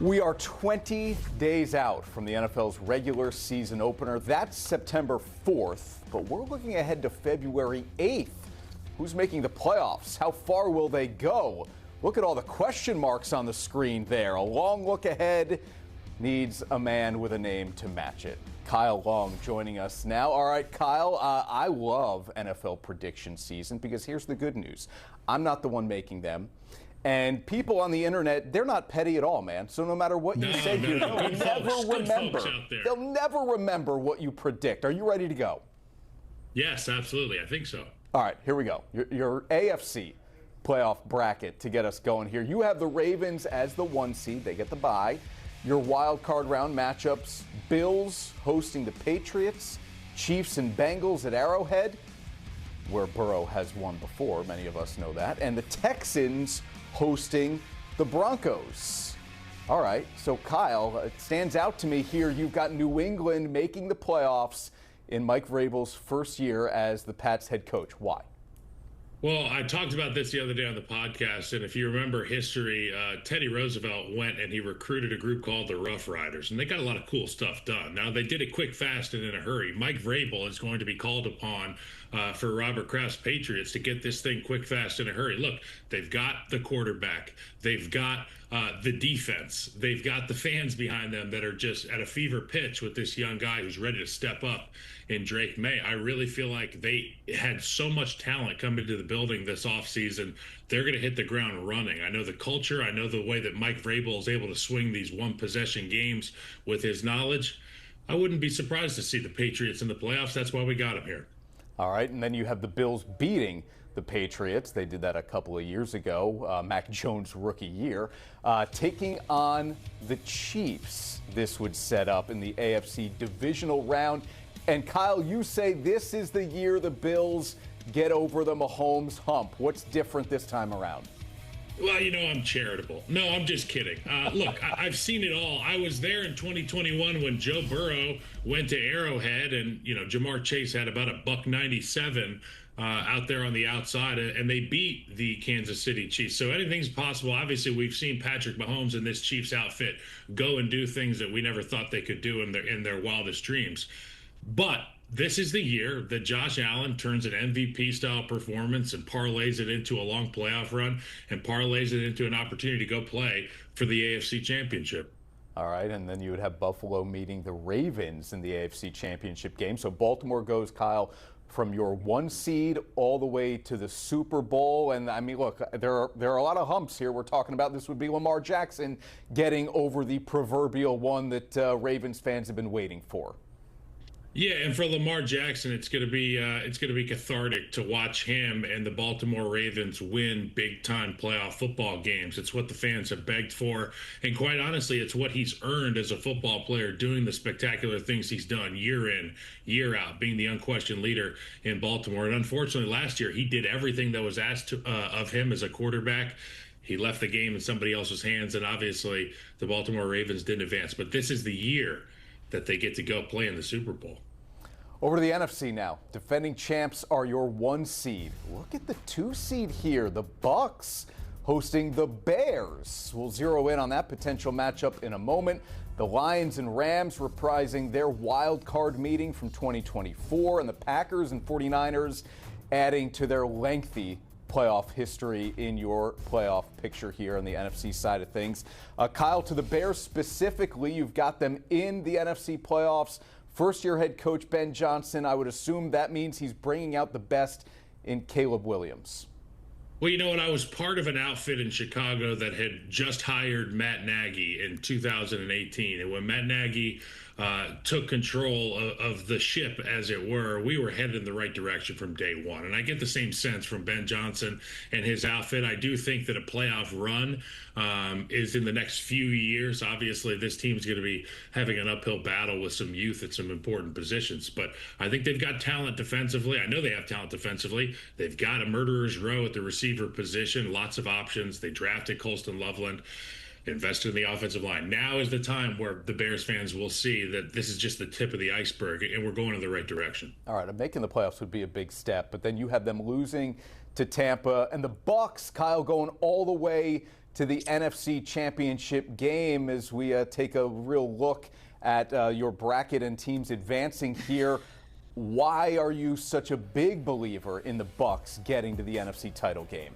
We are 20 days out from the NFL's regular season opener. That's September 4th, but we're looking ahead to February 8th. Who's making the playoffs? How far will they go? Look at all the question marks on the screen there. A long look ahead needs a man with a name to match it. Kyle Long joining us now. All right, Kyle, I love NFL prediction season because here's the good news. I'm not the one making them. And people on the internet, they're not petty at all, man. So no matter what you say here, they'll never remember. They'll never remember what you predict. Are you ready to go? Yes, absolutely. I think so. All right, here we go. Your AFC Playoff Bracket to get us going here. You have the Ravens as the 1 seed. They get the bye. Your wild card round matchups, Bills hosting the Patriots, Chiefs and Bengals at Arrowhead, where Burrow has won before. Many of us know that. And the Texans hosting the Broncos. All right, so Kyle, it stands out to me here. You've got New England making the playoffs in Mike Vrabel's first year as the Pats head coach. Why? Well, I talked about this the other day on the podcast, and if you remember history, Teddy Roosevelt went and he recruited a group called the Rough Riders, and they got a lot of cool stuff done. Now, they did it quick, fast, and in a hurry. Mike Vrabel is going to be called upon for Robert Kraft's Patriots to get this thing quick, fast, in a hurry. Look, they've got the quarterback. They've got the defense. They've got the fans behind them that are just at a fever pitch with this young guy who's ready to step up in Drake May. I really feel like they had so much talent come into the building this offseason. They're going to hit the ground running. I know the culture. I know the way that Mike Vrabel is able to swing these one-possession games with his knowledge. I wouldn't be surprised to see the Patriots in the playoffs. That's why we got them here. All right, and then you have the Bills beating the Patriots. They did that a couple of years ago, Mac Jones' rookie year. Taking on the Chiefs, this would set up in the AFC divisional round. And Kyle, you say this is the year the Bills get over the Mahomes hump. What's different this time around? Well, you know, I'm charitable. No, I'm just kidding. Look, I've seen it all. I was there in 2021 when Joe Burrow went to Arrowhead, and, you know, Jamar Chase had about $197 out there on the outside, and they beat the Kansas City Chiefs. So anything's possible. Obviously, we've seen Patrick Mahomes in this Chiefs outfit go and do things that we never thought they could do in their wildest dreams. But this is the year that Josh Allen turns an MVP-style performance and parlays it into a long playoff run and parlays it into an opportunity to go play for the AFC Championship. All right, and then you would have Buffalo meeting the Ravens in the AFC Championship game. So Baltimore goes, Kyle, from your 1 seed all the way to the Super Bowl. And, I mean, look, there are a lot of humps here. We're talking about this would be Lamar Jackson getting over the proverbial one that Ravens fans have been waiting for. Yeah, and for Lamar Jackson, it's going to be cathartic to watch him and the Baltimore Ravens win big-time playoff football games. It's what the fans have begged for, and quite honestly, it's what he's earned as a football player, doing the spectacular things he's done year in, year out, being the unquestioned leader in Baltimore. And unfortunately, last year, he did everything that was asked of him as a quarterback. He left the game in somebody else's hands, and obviously, the Baltimore Ravens didn't advance. But this is the year that they get to go play in the Super Bowl. Over to the NFC now. Defending champs are your 1 seed. Look at the 2 seed here. The Bucs hosting the Bears. We'll zero in on that potential matchup in a moment. The Lions and Rams reprising their wild card meeting from 2024, and the Packers and 49ers adding to their lengthy playoff history in your playoff picture here on the NFC side of things. Kyle, to the Bears specifically, you've got them in the NFC playoffs. First-year head coach Ben Johnson, I would assume that means he's bringing out the best in Caleb Williams. Well, you know what? I was part of an outfit in Chicago that had just hired Matt Nagy in 2018. And when Matt Nagy took control of the ship, as it were, we were headed in the right direction from day one. And I get the same sense from Ben Johnson and his outfit. I do think that a playoff run is in the next few years. Obviously, this team's going to be having an uphill battle with some youth at some important positions. But I think they've got talent defensively. I know they have talent defensively. They've got a murderer's row at the receiver position, lots of options. They drafted Colston Loveland, invested in the offensive line. Now is the time where the Bears fans will see that this is just the tip of the iceberg, and we're going in the right direction. All right, making the playoffs would be a big step, but then you have them losing to Tampa, and the Bucs, Kyle, going all the way to to the NFC Championship game as we take a real look at your bracket and teams advancing here. Why are you such a big believer in the Bucs getting to the NFC title game?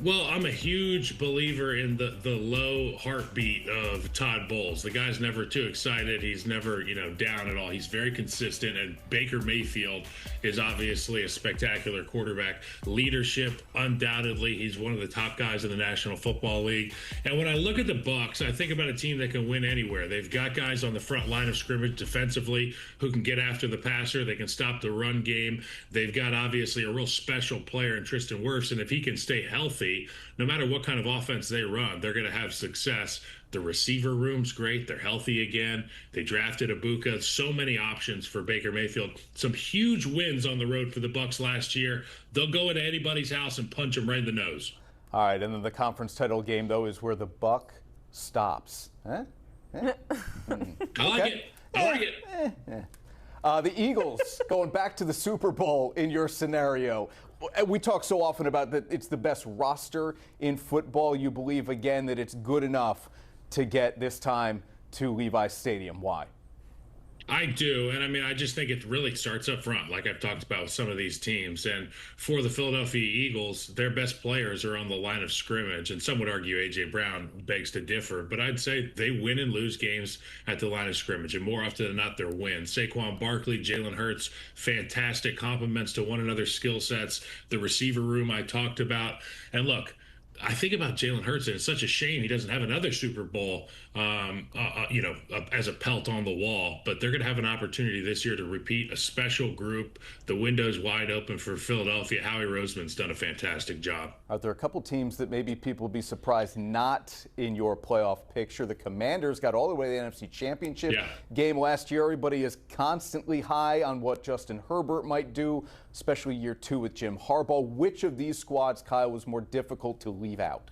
Well, I'm a huge believer in the low heartbeat of Todd Bowles. The guy's never too excited. He's never, down at all. He's very consistent. And Baker Mayfield is obviously a spectacular quarterback. Leadership, undoubtedly, he's one of the top guys in the National Football League. And when I look at the Bucs, I think about a team that can win anywhere. They've got guys on the front line of scrimmage defensively who can get after the passer. They can stop the run game. They've got obviously a real special player in Tristan Wirfs, and if he can stay healthy, no matter what kind of offense they run, they're going to have success. The receiver room's great. They're healthy again. They drafted Ibuka. So many options for Baker Mayfield. Some huge wins on the road for the Bucs last year. They'll go into anybody's house and punch them right in the nose. All right, and then the conference title game, though, is where the buck stops. Huh? I like it. I like it. The Eagles going back to the Super Bowl in your scenario. We talk so often about that it's the best roster in football. You believe, again, that it's good enough to get this time to Levi's Stadium. Why? I do, and I just think it really starts up front, like I've talked about with some of these teams. And for the Philadelphia Eagles, their best players are on the line of scrimmage, and some would argue A.J. Brown begs to differ, but I'd say they win and lose games at the line of scrimmage, and more often than not, they're wins. Saquon Barkley, Jalen Hurts, fantastic compliments to one another's skill sets. The receiver room I talked about, and look, I think about Jalen Hurts, and it's such a shame he doesn't have another Super Bowl, as a pelt on the wall. But they're going to have an opportunity this year to repeat a special group. The window's wide open for Philadelphia. Howie Roseman's done a fantastic job. Are there a couple teams that maybe people would be surprised not in your playoff picture? The Commanders got all the way to the NFC Championship game last year. Everybody is constantly high on what Justin Herbert might do, especially year two with Jim Harbaugh. Which of these squads, Kyle, was more difficult to leave out?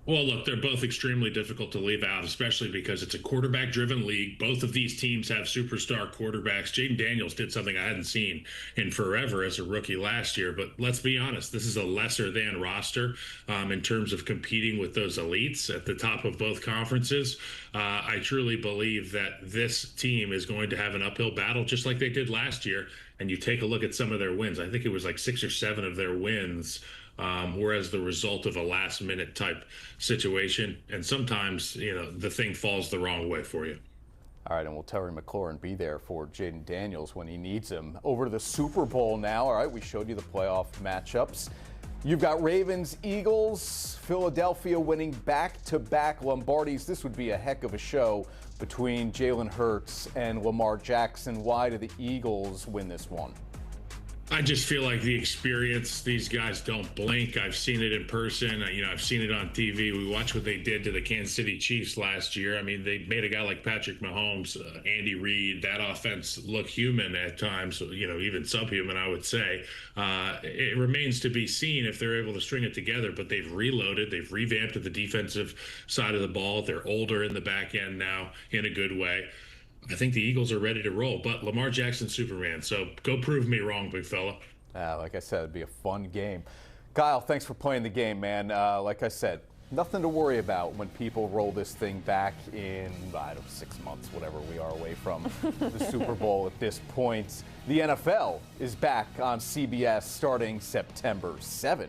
Well, look, they're both extremely difficult to leave out, especially because it's a quarterback-driven league. Both of these teams have superstar quarterbacks. Jaden Daniels did something I hadn't seen in forever as a rookie last year. But let's be honest, this is a lesser-than roster in terms of competing with those elites at the top of both conferences. I truly believe that this team is going to have an uphill battle, just like they did last year. And you take a look at some of their wins. I think it was like 6 or 7 of their wins whereas the result of a last-minute type situation. And sometimes, the thing falls the wrong way for you. All right, and will Terry McLaurin be there for Jaden Daniels when he needs him? Over to the Super Bowl now. All right, we showed you the playoff matchups. You've got Ravens, Eagles, Philadelphia winning back-to-back Lombardis. This would be a heck of a show between Jalen Hurts and Lamar Jackson. Why do the Eagles win this one? I just feel like the experience, these guys don't blink. I've seen it in person. I've seen it on TV. We watched what they did to the Kansas City Chiefs last year. They made a guy like Patrick Mahomes, Andy Reid, that offense look human at times, even subhuman, I would say. It remains to be seen if they're able to string it together, but they've reloaded. They've revamped the defensive side of the ball. They're older in the back end now in a good way. I think the Eagles are ready to roll, but Lamar Jackson's Superman, so go prove me wrong, big fella. Like I said, it'd be a fun game. Kyle, thanks for playing the game, man. Like I said, nothing to worry about when people roll this thing back in, 6 months, whatever we are away from the Super Bowl at this point. The NFL is back on CBS starting September 7th.